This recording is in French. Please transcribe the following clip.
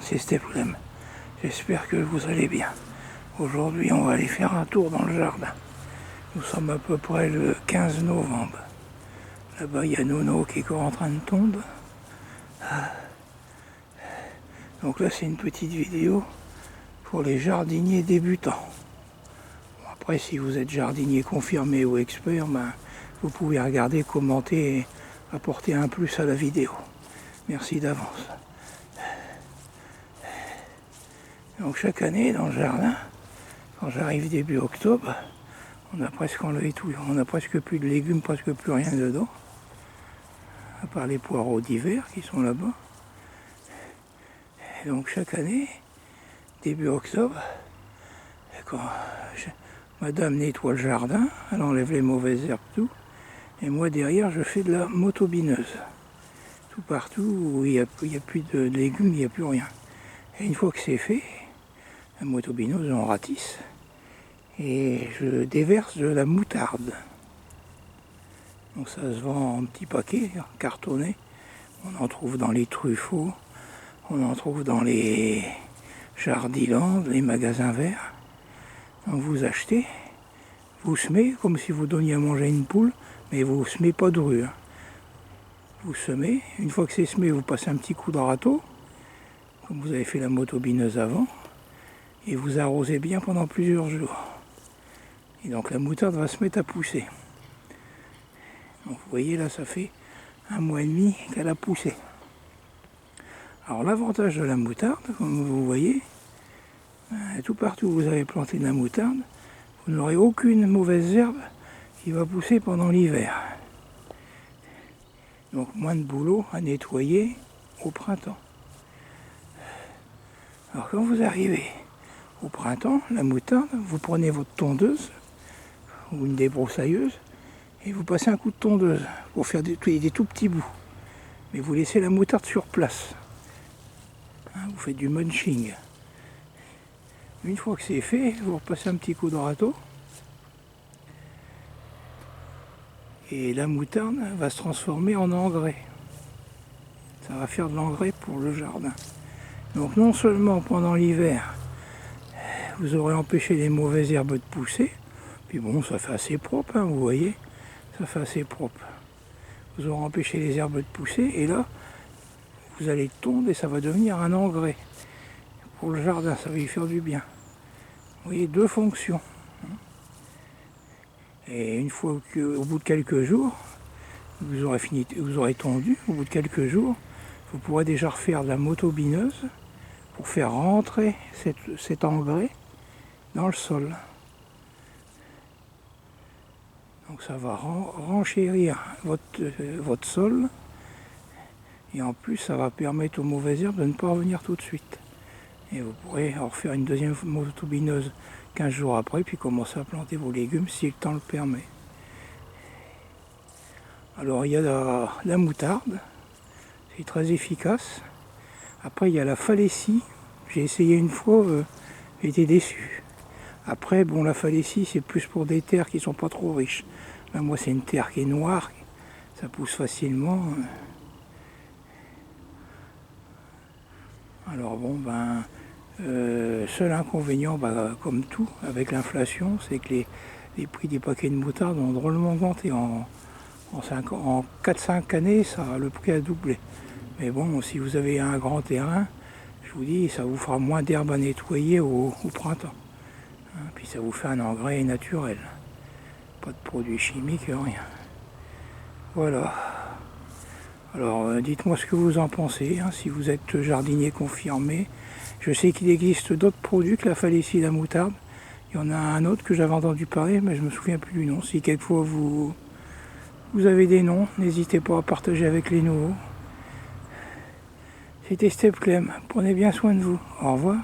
c'est Steph Clem. J'espère que vous allez bien. Aujourd'hui, on va aller faire un tour dans le jardin. Nous sommes à peu près le 15 novembre. Là-bas, il y a Nono qui est encore en train de tomber. Donc là, c'est une petite vidéo pour les jardiniers débutants. Bon, après, si vous êtes jardinier confirmé ou expert, vous pouvez regarder, commenter et apporter un plus à la vidéo. Merci d'avance. Donc chaque année, dans le jardin, quand j'arrive début octobre, on a presque enlevé tout. On a presque plus de légumes, presque plus rien dedans. À part les poireaux d'hiver qui sont là-bas. Et donc chaque année, début octobre, quand madame nettoie le jardin, elle enlève les mauvaises herbes, tout. Et moi derrière, je fais de la motobineuse. Tout partout où il n'y a plus de légumes, il n'y a plus rien. Et une fois que c'est fait, la motobineuse, on ratisse. Et je déverse de la moutarde. Donc ça se vend en petits paquets, cartonnés. On en trouve dans les Truffaut, on en trouve dans les Jardiland, les magasins verts. Donc vous achetez, vous semez comme si vous donniez à manger une poule, mais vous ne semez pas de rue. Vous semez, une fois que c'est semé, vous passez un petit coup de râteau, comme vous avez fait la motobineuse avant, et vous arrosez bien pendant plusieurs jours. Et donc la moutarde va se mettre à pousser. Donc vous voyez là, ça fait 1 mois et demi qu'elle a poussé. Alors l'avantage de la moutarde, comme vous voyez, tout partout où vous avez planté de la moutarde, vous n'aurez aucune mauvaise herbe qui va pousser pendant l'hiver. Donc moins de boulot à nettoyer au printemps. Alors quand vous arrivez au printemps, la moutarde, vous prenez votre tondeuse ou une débroussailleuse et vous passez un coup de tondeuse pour faire des tout petits bouts. Mais vous laissez la moutarde sur place. Vous faites du munching. Une fois que c'est fait, vous repassez un petit coup de râteau. Et la moutarde va se transformer en engrais. Ça va faire de l'engrais pour le jardin. Donc non seulement pendant l'hiver, vous aurez empêché les mauvaises herbes de pousser, puis bon, ça fait assez propre, vous voyez, ça fait assez propre. Vous aurez empêché les herbes de pousser, et là, vous allez tondre et ça va devenir un engrais. Pour le jardin, ça va y faire du bien. Vous voyez, 2 fonctions. Et une fois qu'au bout de quelques jours, vous aurez tondu, au bout de quelques jours, vous pourrez déjà refaire de la motobineuse pour faire rentrer cet engrais dans le sol. Donc ça va renchérir votre sol et en plus ça va permettre aux mauvaises herbes de ne pas revenir tout de suite. Et vous pourrez en refaire une deuxième motobineuse 15 jours après, puis commencer à planter vos légumes si le temps le permet. Alors il y a la moutarde, c'est très efficace. Après il y a la phalécie, j'ai essayé une fois, j'ai été déçu. Après bon, la phalécie c'est plus pour des terres qui sont pas trop riches. Là moi c'est une terre qui est noire, ça pousse facilement. Alors bon seul inconvénient, comme tout, avec l'inflation, c'est que les prix des paquets de moutarde ont drôlement augmenté. En 4-5 années, le prix a doublé. Mais bon, si vous avez un grand terrain, je vous dis, ça vous fera moins d'herbe à nettoyer au printemps. Puis ça vous fait un engrais naturel. Pas de produits chimiques, rien. Voilà. Alors dites-moi ce que vous en pensez, si vous êtes jardinier confirmé. Je sais qu'il existe d'autres produits que la phalécie et la moutarde. Il y en a un autre que j'avais entendu parler, mais je ne me souviens plus du nom. Si quelquefois vous avez des noms, n'hésitez pas à partager avec les nouveaux. C'était Steph Clem. Prenez bien soin de vous. Au revoir.